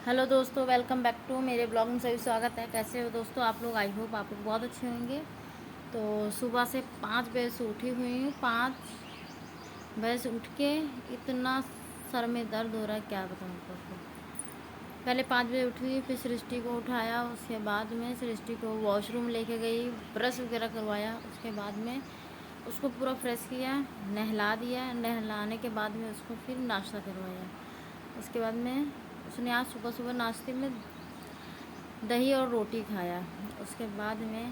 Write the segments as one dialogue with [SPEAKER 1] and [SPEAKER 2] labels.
[SPEAKER 1] Hello दोस्तों, welcome back to मेरे blog में सभी स्वागत है। कैसे हो दोस्तों आप लोग? आई होप आप लोग बहुत अच्छे होंगे। तो सुबह से 5 बजे से उठी हुई हूँ। 5 बजे से उठ के इतना सर में दर्द हो रहा है, क्या बताऊँ आपको। पहले 5 बजे उठी, फिर सृष्टि को उठाया, उसके बाद में सृष्टि को वॉशरूम लेके गई, ब्रश वगैरह करवाया। उसके बाद में उसको पूरा फ्रेश किया, नहला दिया। नहलाने के बाद में उसको फिर नाश्ता करवाया। उसके बाद में उसने आज सुबह सुबह नाश्ते में दही और रोटी खाया। उसके बाद में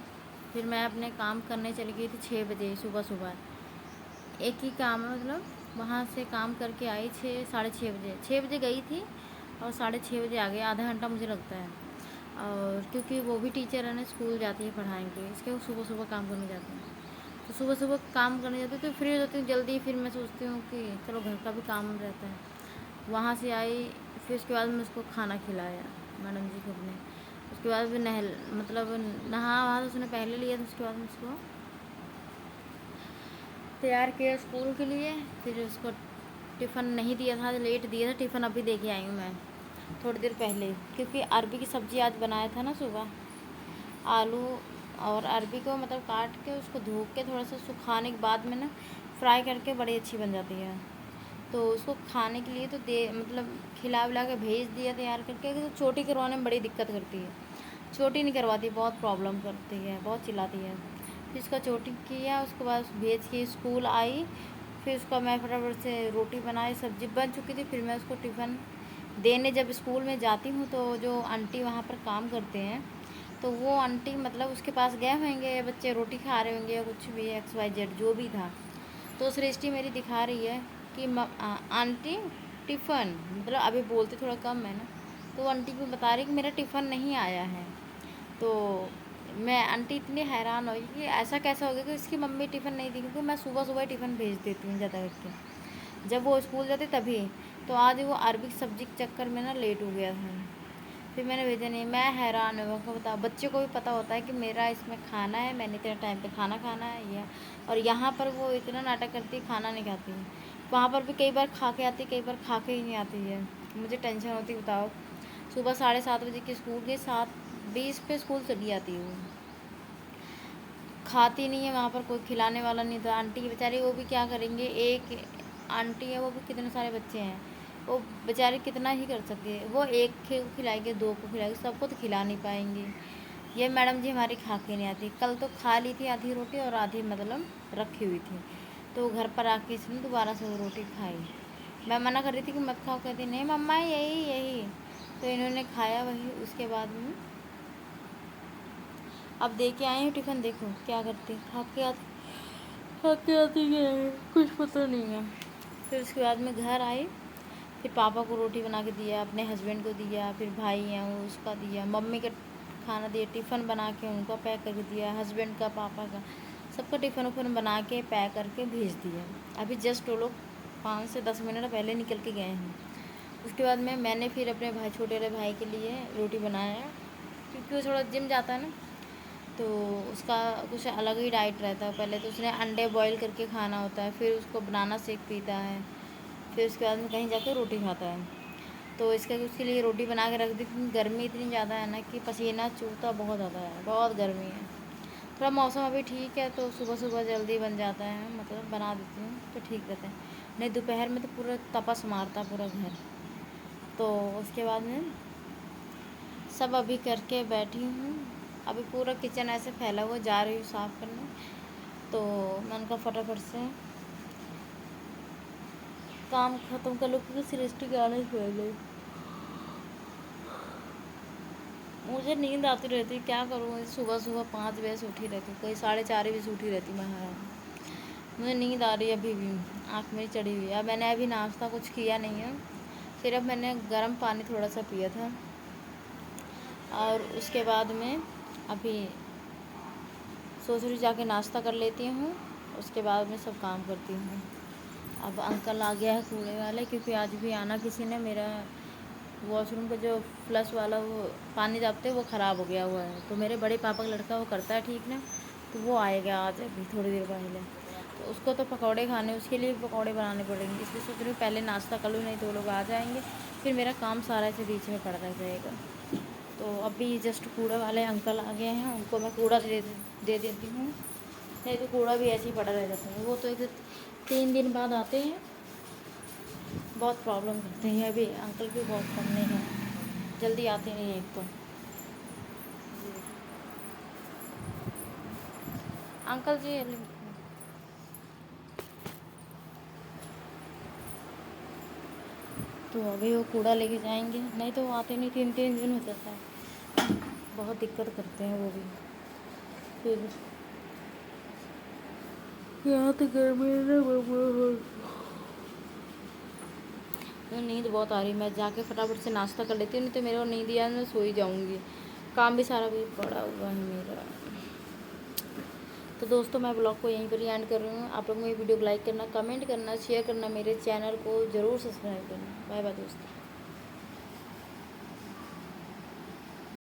[SPEAKER 1] फिर मैं अपने काम करने चली गई थी 6 बजे सुबह सुबह। एक ही काम है, मतलब वहाँ से काम करके आई 6 साढ़े 6 बजे। 6 बजे गई थी और 6:30 बजे आ गई। आधा घंटा मुझे लगता है। और क्योंकि वो भी टीचर है ना, स्कूल जाती है पढ़ाएंगे, इसके वो सुबह सुबह काम करने जाते हैं। तो सुबह सुबह काम करने जाती हूँ तो फ्री हो जाती हूँ जल्दी। फिर मैं सोचती हूँ कि चलो घर का भी काम रहता है। वहाँ से आई, फिर उसके बाद मैं उसको खाना खिलाया मैडम जी को अपने। उसके बाद भी मतलब नहा वहा तो उसने पहले लिया था। उसके बाद में उसको तैयार किया स्कूल के लिए। फिर उसको टिफ़िन नहीं दिया था, लेट दिया था टिफ़िन। अभी दे के आई हूँ मैं थोड़ी देर पहले, क्योंकि अरबी की सब्ज़ी आज बनाया था ना सुबह। आलू और अरबी को मतलब काट के उसको धो के थोड़ा सा सुखाने के बाद में ना फ्राई करके बड़ी अच्छी बन जाती है। तो उसको खाने के लिए तो दे मतलब खिला विला के भेज दिया तैयार करके। तो छोटी करवाने में बड़ी दिक्कत करती है, छोटी नहीं करवाती, बहुत प्रॉब्लम करती है, बहुत चिल्लाती है। फिर उसका छोटी किया, उसके बाद भेज के स्कूल आई। फिर उसका मैं फटाफट से रोटी बनाई, सब्ज़ी बन चुकी थी। फिर मैं उसको टिफ़िन देने जब स्कूल में जाती हूँ तो जो आंटी वहाँ पर काम करते हैं, तो वो आंटी मतलब उसके पास गए होंगे, बच्चे रोटी खा रहे होंगे या कुछ भी XYZ जो भी था। तो सृष्टि मेरी दिखा रही है कि आंटी टिफ़िन, मतलब अभी बोलते थोड़ा कम है ना, तो आंटी को बता रही कि मेरा टिफ़िन नहीं आया है। तो मैं आंटी इतनी हैरान हुई कि ऐसा कैसा हो गया कि इसकी मम्मी टिफ़िन नहीं दी, क्योंकि मैं सुबह सुबह टिफ़िन भेज देती हूँ ज़्यादा करके, जब वो स्कूल जाते तभी। तो आज वो अरबी की सब्ज़ी के चक्कर में ना लेट हो गया था, फिर मैंने भेजा नहीं। मैं हैरान हूँ को बताओ, बच्चे को भी पता होता है कि मेरा इसमें खाना है, मैंने इतने टाइम पे खाना खाना है ये। और यहाँ पर वो इतना नाटक करती है, खाना नहीं खाती है। वहाँ पर भी कई बार खा के आती है, कई बार खा के ही नहीं आती है। मुझे टेंशन होती है, बताओ। सुबह 7:30 बजे की स्कूल के 7:20 पे स्कूल चली आती है वो, खाती नहीं है। वहाँ पर कोई खिलाने वाला नहीं था। आंटी की बेचारी, वो भी क्या करेंगे, एक आंटी है, वो भी कितने सारे बच्चे हैं, वो बेचारी कितना ही कर सकती है। वो एक को खिलाएगी, दो को खिलाएगी, सबको तो खिला नहीं पाएंगी। ये मैडम जी हमारी खा के नहीं आती। कल तो खा ली थी आधी रोटी और आधी मतलब रखी हुई थी। तो घर पर आके इसने दोबारा से वो रोटी खाई। मैं मना कर रही थी कि मत खाओ, कहती नहीं मम्मा यही यही। तो इन्होंने खाया वही। उसके बाद में अब दे के आई हूँ टिफ़िन, देखो क्या करती, खा के आती है, कुछ पता नहीं है। फिर उसके बाद में घर आई, फिर पापा को रोटी बना के दिया, अपने हस्बैंड को दिया, फिर भाई हैं वो उसका दिया, मम्मी का खाना दिया, टिफ़िन बना के उनको पैक करके दिया, हस्बैंड का, पापा का, सबका टिफ़िन उफ़िन बना के पैक करके भेज दिया। अभी जस्ट वो लोग 5 से 10 मिनट पहले निकल के गए हैं। उसके बाद में मैंने फिर अपने भाई, छोटे वाले भाई के लिए रोटी बनाया, क्योंकि वो थोड़ा जिम जाता है ना, तो उसका कुछ अलग ही डाइट रहता है। पहले तो उसने अंडे बॉईल करके खाना होता है, फिर उसको बनाना शेक पीता है, फिर उसके बाद में कहीं जाकर रोटी खाता है। तो उसके लिए रोटी बना के रख दी, क्योंकि गर्मी इतनी ज़्यादा है ना कि पसीना चूहता बहुत ज़्यादा है, बहुत गर्मी है। थोड़ा मौसम अभी ठीक है तो सुबह सुबह जल्दी बन जाता है, मतलब बना देती हूँ तो ठीक रहता है। नहीं दोपहर में तो पूरा तपस मारता पूरा घर। तो उसके बाद में सब अभी करके बैठी हूँ। अभी पूरा किचन ऐसे फैला हुआ, जा रही हूँ साफ़ करने। तो मैं उनका फटाफट से काम ख़त्म कर लूँ, क्योंकि सृष्टि के आने से पहले मुझे नींद आती रहती, क्या करूँ। सुबह सुबह 5 बजे से उठी रहती हूँ, कोई 4:30 बजे से उठी रहती मैं। हाँ, मुझे नींद आ रही है अभी भी, आँख मेरी चढ़ी हुई है। अब मैंने अभी नाश्ता कुछ किया नहीं है, सिर्फ मैंने गर्म पानी थोड़ा सा पिया था। और उसके बाद में अभी सोच रही जाके नाश्ता कर लेती हूँ, उसके बाद में सब काम करती हूँ। अब अंकल आ गया है कूड़े वाले, क्योंकि आज भी आना किसी ने, मेरा वॉशरूम का जो फ्लश वाला वो पानी दाबते वो ख़राब हो गया हुआ है। तो मेरे बड़े पापा का लड़का वो करता है ठीक ना, तो वो आएगा आज अभी थोड़ी देर पहले। اس کو تو پکوڑے کھانے، اس کے لیے بھی پکوڑے بنانے پڑیں گے، اس لیے سوچ رہی ہوں پہلے ناشتہ کر لوں، نہیں تو وہ لوگ آ جائیں گے، پھر میرا کام سارا ایسے بیچ میں پڑ رہ جائے گا۔ تو ابھی جسٹ کوڑا والے انکل آ گئے ہیں، ان کو میں کوڑا دے دیتی ہوں، نہیں تو کوڑا بھی ایسے ہی پڑا رہ جاتا ہے۔ وہ تو 3 دن بعد آتے ہیں، بہت پرابلم کرتے ہیں، ابھی انکل بھی بہت کم نہیں ہیں، جلدی آتے نہیں ایک تو انکل جی تو ابھی وہ کوڑا لے کے جائیں گے، نہیں تو وہ آتے نہیں، 3 دن ہو جاتا ہے، بہت دقت کرتے ہیں وہ بھی۔ پھر یہاں تو گرمی نیند بہت آ رہی ہے، میں جا کے فٹافٹ سے ناشتہ کر لیتی ہوں، نہیں تو میرے کو نیند آ میں سو ہی جاؤں گی، کام بھی سارا بھی پڑا ہوا ہے میرا۔ تو دوستوں میں بلاگ کو یہیں پر ہی اینڈ کر رہی ہوں، آپ لوگ میری ویڈیو کو لائک کرنا، کمنٹ کرنا، شیئر کرنا، میرے چینل کو ضرور سبسکرائب کرنا۔ بائے بائے دوستوں۔